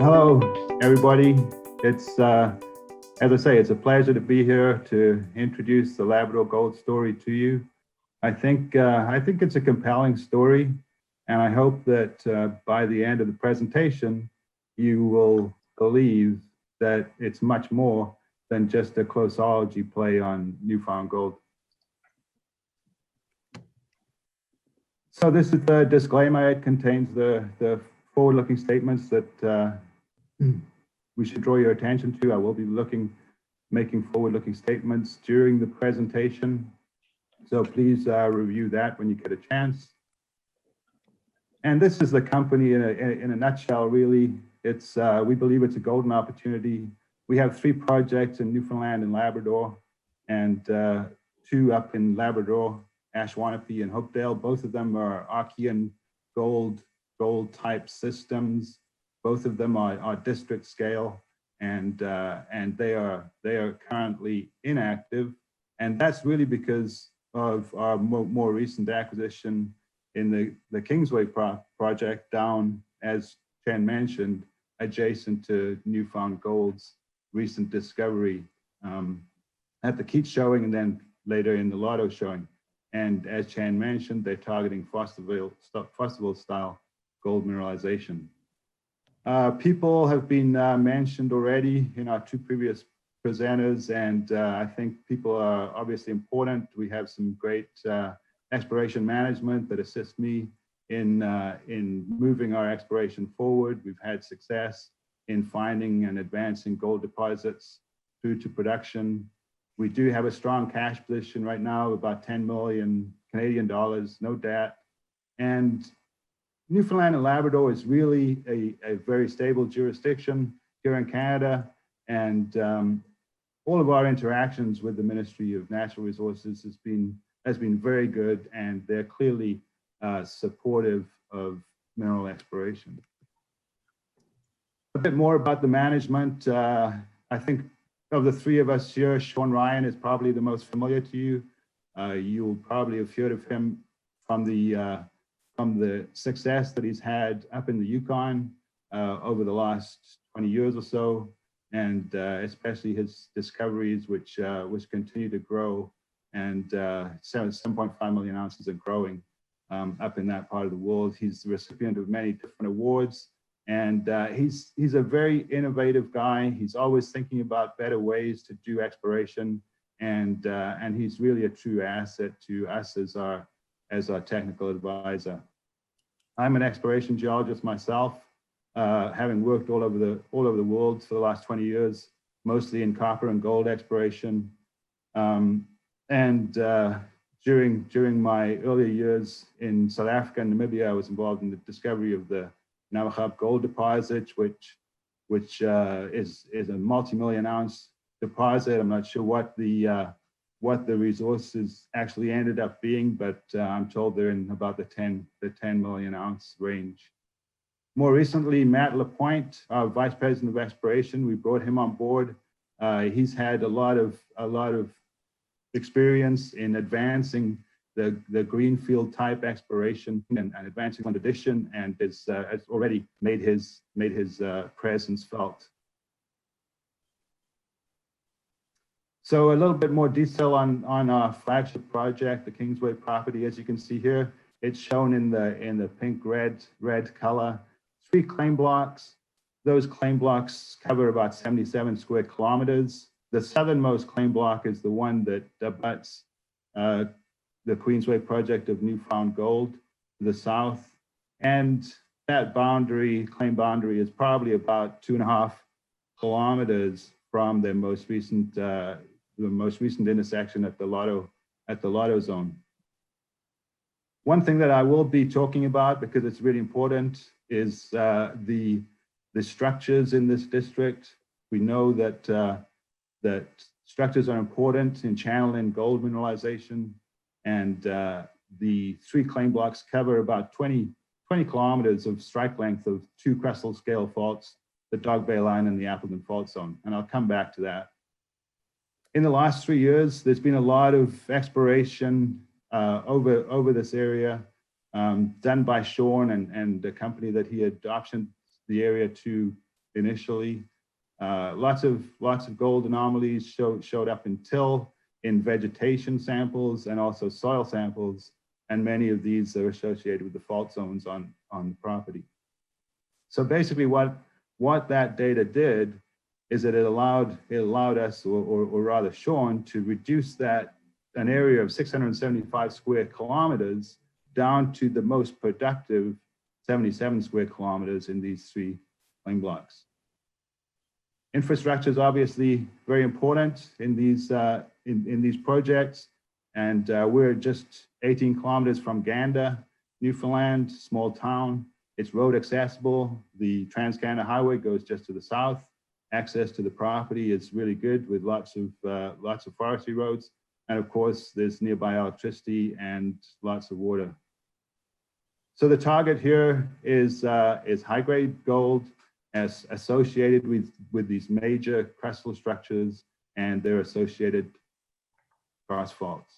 Hello, everybody. It's, as I say, it's a pleasure to be here to introduce the Labrador Gold story to you. I think it's a compelling story, and I hope that by the end of the presentation, you will believe that it's much more than just a closeology play on newfound gold. So this is the disclaimer. It contains the forward-looking statements that we should draw your attention to. I will be making forward-looking statements during the presentation. So please review that when you get a chance. And this is the company in a nutshell, really. It's we believe it's a golden opportunity. We have 3 projects in Newfoundland and Labrador, and 2 up in Labrador, Ashwanapi and Hopedale. Both of them are Archean gold type systems. Both of them are district scale, and they are currently inactive, and that's really because of our more recent acquisition in the Kingsway project down, as Chen mentioned, adjacent to Newfound Gold's recent discovery at the Keats showing and then later in the Lotto showing. And as Chan mentioned, they're targeting Fosterville style gold mineralization. People have been mentioned already in our 2 previous presenters, and I think people are obviously important. We have some great exploration management that assist me in moving our exploration forward. We've had success in finding and advancing gold deposits through to production. We do have a strong cash position right now, about 10 million Canadian dollars, no debt. And Newfoundland and Labrador is really a very stable jurisdiction here in Canada. And all of our interactions with the Ministry of Natural Resources has been very good, and they're clearly supportive of mineral exploration. A bit more about the management. I think of the 3 of us here, Sean Ryan is probably the most familiar to you. You'll probably have heard of him from the success that he's had up in the Yukon over the last 20 years or so, and especially his discoveries, which continue to grow, and 7.5 million ounces of growing up in that part of the world. He's the recipient of many different awards, and he's a very innovative guy. He's always thinking about better ways to do exploration, and he's really a true asset to us as our technical advisor. I'm an exploration geologist myself, having worked all over the world for the last 20 years, mostly in copper and gold exploration. During my earlier years in South Africa and Namibia, I was involved in the discovery of the Namahab gold deposit, which is a multi-million ounce deposit. I'm not sure what the resources actually ended up being, but I'm told they're in about the 10 million ounce range. More recently, Matt Lapointe, our Vice President of Exploration, we brought him on board. He's had a lot of experience in advancing the greenfield type exploration and advancing on addition, and has already made his presence felt. So a little bit more detail on our flagship project, the Kingsway property. As you can see here, it's shown in the pink red color. 3 claim blocks. Those claim blocks cover about 77 square kilometers. The southernmost claim block is the one that abuts the Queensway project of Newfound Gold to the south, and that claim boundary, is probably about 2.5 kilometers from the most recent intersection at the Lotto zone. One thing that I will be talking about, because it's really important, is the structures in this district. We know that structures are important in channeling gold mineralization, and the 3 claim blocks cover about 20 kilometers of strike length of 2 crestal scale faults, the Dog Bay Line and the Appleton Fault Zone, and I'll come back to that. In the last 3 years, there's been a lot of exploration over this area done by Sean and the company that he had optioned the area to initially. Lots of gold anomalies showed up in till, in vegetation samples, and also soil samples, and many of these are associated with the fault zones on the property. So basically what that data did is that it allowed us, or rather Sean, to reduce an area of 675 square kilometers down to the most productive 77 square kilometers in these 3 claim blocks. Infrastructure is obviously very important in these projects, and we're just 18 kilometers from Gander, Newfoundland, small town. It's road accessible. The Trans-Canada Highway goes just to the south. Access to the property is really good with lots of forestry roads, and of course there's nearby electricity and lots of water. So the target here is high-grade gold as associated with these major crustal structures and their associated cross faults.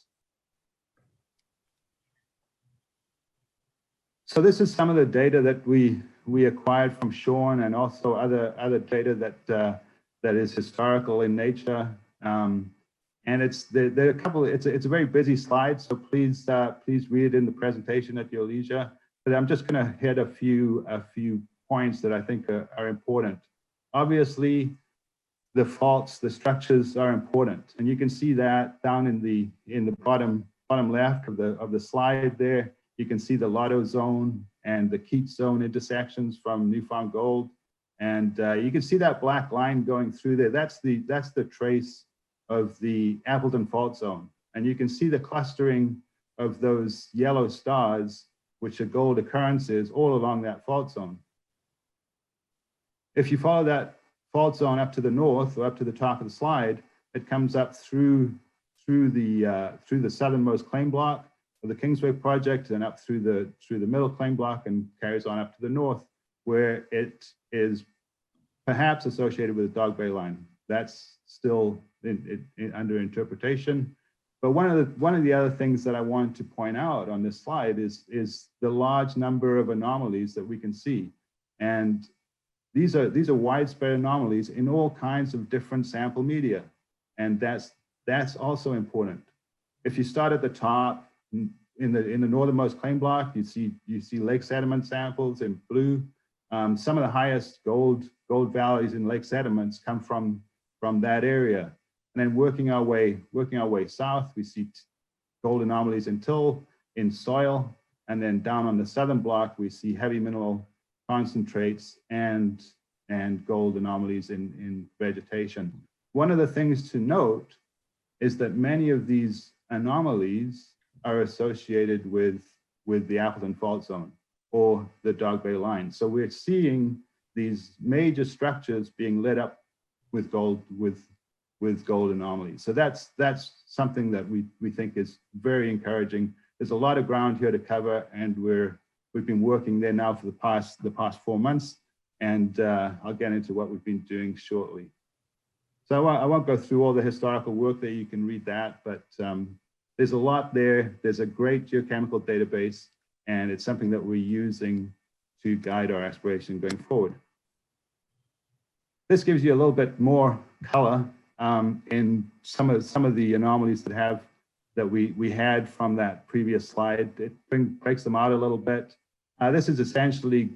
So this is some of the data that we acquired from Sean, and also other data that is historical in nature. And there are a couple. It's a very busy slide, so please read it in the presentation at your leisure. But I'm just going to hit a few points that I think are important. Obviously, the faults, the structures are important, and you can see that down in the bottom left of the slide there. You can see the Lotto zone and the Keats zone intersections from Newfound Gold, and you can see that black line going through there. That's the trace of the Appleton Fault Zone, and you can see the clustering of those yellow stars, which are gold occurrences, all along that fault zone. If you follow that fault zone up to the north or up to the top of the slide, it comes up through the southernmost claim block of the Kingsway Project, and up through the middle claim block, and carries on up to the north, where it is perhaps associated with the Dog Bay line. That's still under interpretation. But one of the other things that I wanted to point out on this slide is the large number of anomalies that we can see, and these are widespread anomalies in all kinds of different sample media, and that's also important. If you start at the top, in the northernmost claim block, you see lake sediment samples in blue. Some of the highest gold values in lake sediments come from that area. And then working our way south, we see gold anomalies in till, in soil, and then down on the southern block, we see heavy mineral concentrates and gold anomalies in vegetation. One of the things to note is that many of these anomalies are associated with the Appleton Fault Zone or the Dog Bay line. So we're seeing these major structures being lit up with gold anomalies. So that's something that we think is very encouraging. There's a lot of ground here to cover, and we've been working there now for the past 4 months, and I'll get into what we've been doing shortly. So I won't go through all the historical work there. You can read that, but there's a lot there. There's a great geochemical database, and it's something that we're using to guide our exploration going forward. This gives you a little bit more color in some of the anomalies that we had from that previous slide. It breaks them out a little bit. This is essentially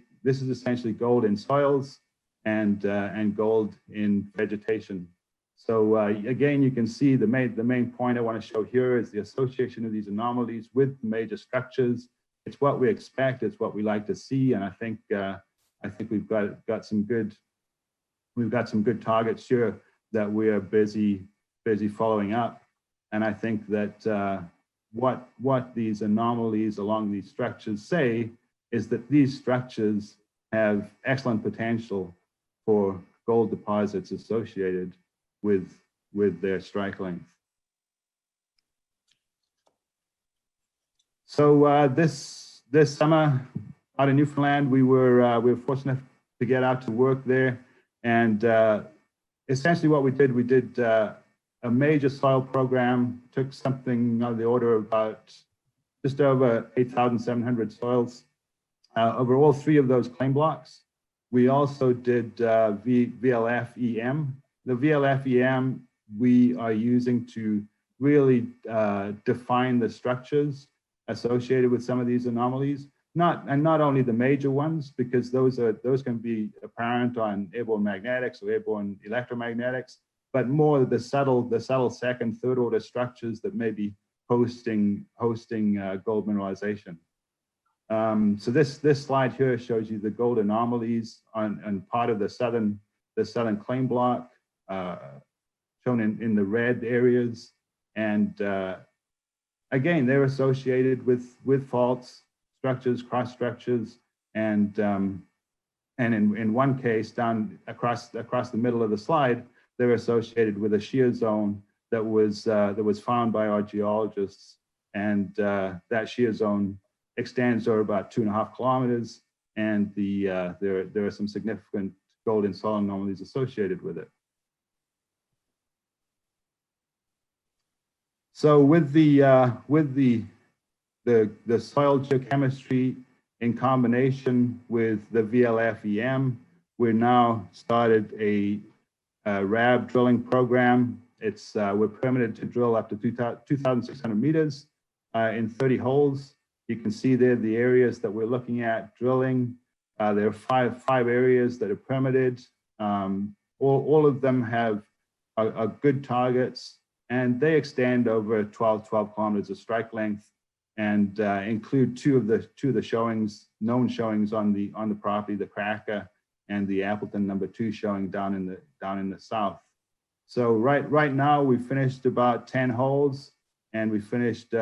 gold in soils and gold in vegetation. So again, you can see the main point I want to show here is the association of these anomalies with major structures. It's what we expect. It's what we like to see, and I think we've got some good targets here that we are busy following up. And I think that what these anomalies along these structures say is that these structures have excellent potential for gold deposits associated with their strike length. So this summer out in Newfoundland, we were fortunate to get out to work there, and essentially what we did a major soil program. Took something of the order of about just over 8,700 soils over all 3 of those claim blocks. We also did VLF-EM. The VLF-EM we are using to really define the structures associated with some of these anomalies. Not only the major ones, because those can be apparent on airborne magnetics or airborne electromagnetics, but more the subtle second, third order structures that may be hosting gold mineralization. So this slide here shows you the gold anomalies on part of the southern claim block, shown in the red areas, and again they're associated with faults, structures, cross structures, and in one case down across the middle of the slide, they're associated with a shear zone that was found by our geologists, and that shear zone extends over about 2.5 kilometers, and there are some significant gold in soil anomalies associated with it. So with the soil geochemistry in combination with the VLF-EM, we're now started a RAB drilling program. We're permitted to drill up to 2,600 meters in 30 holes. You can see there the areas that we're looking at drilling. There are five areas that are permitted. All of them are good targets, and they extend over 12 kilometers of strike length, and include two of the known showings on the property, the Cracker and the Appleton #2 showing down in the south. So right now we finished about 10 holes, and we finished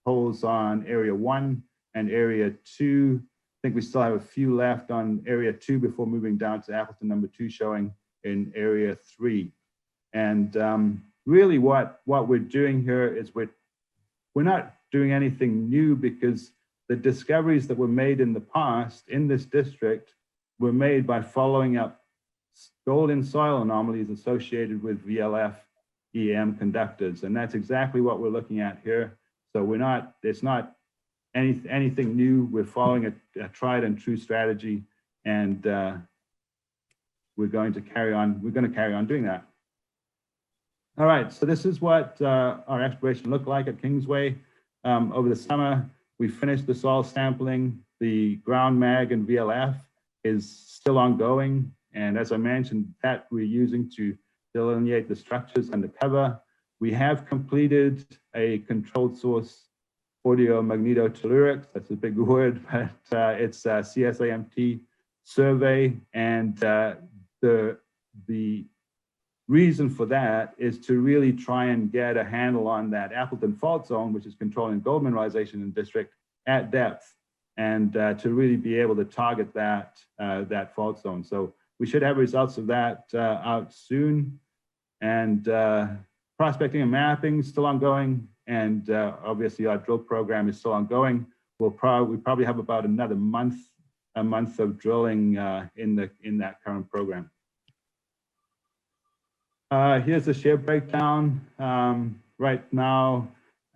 holes on area 1 and area 2. I think we still have a few left on area 2 before moving down to Appleton #2 showing in area 3. And really what we're doing here is we're not doing anything new, because the discoveries that were made in the past in this district were made by following up gold in soil anomalies associated with VLF-EM conductors. And that's exactly what we're looking at here. So it's not anything new. We're following a tried and true strategy, and we're going to carry on doing that. All right, so this is what our exploration looked like at Kingsway. Over the summer, we finished the soil sampling. The ground mag and VLF is still ongoing. And as I mentioned, that we're using to delineate the structures under cover. We have completed a controlled source audio magnetotellurics. That's a big word, but it's a CSAMT survey. And the reason for that is to really try and get a handle on that Appleton fault zone, which is controlling gold mineralization in the district at depth, and to really be able to target that fault zone. So we should have results of that out soon. And prospecting and mapping is still ongoing, and obviously our drill program is still ongoing. We probably have about another month of drilling in that current program. Here's the share breakdown. Right now,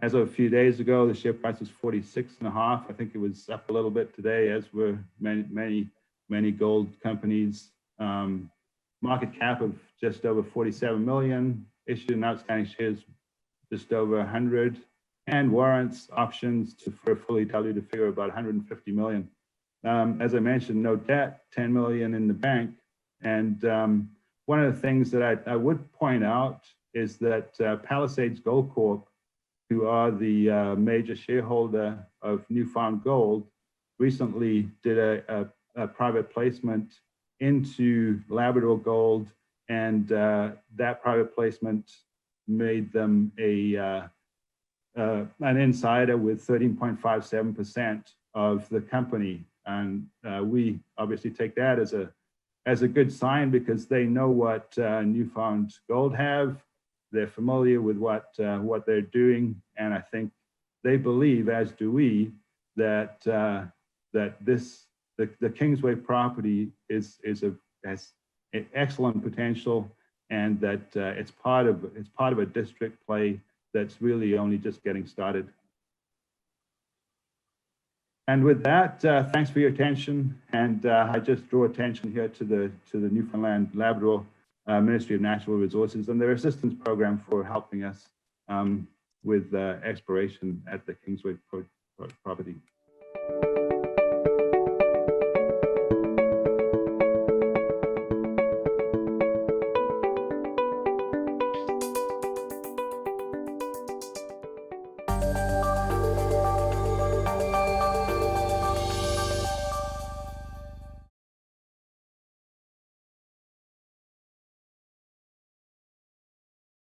as of a few days ago, the share price was 46.5. I think it was up a little bit today, as were many gold companies. Market cap of just over 47 million, issued and outstanding shares just over 100, and warrants, options for a fully diluted figure of about 150 million. As I mentioned, no debt, 10 million in the bank. And one of the things that I would point out is that Palisades Gold Corp, who are the major shareholder of Newfound Gold, recently did a private placement into Labrador Gold, and that private placement made them an insider with 13.57% of the company. And we obviously take that as a good sign, because they know what Newfound Gold have. They're familiar with what they're doing, and I think they believe, as do we, that the Kingsway property has an excellent potential, and that it's part of a district play that's really only just getting started. And with that, thanks for your attention. And I just draw attention here to the Newfoundland Labrador Ministry of Natural Resources and their assistance program for helping us with exploration at the Kingsway property.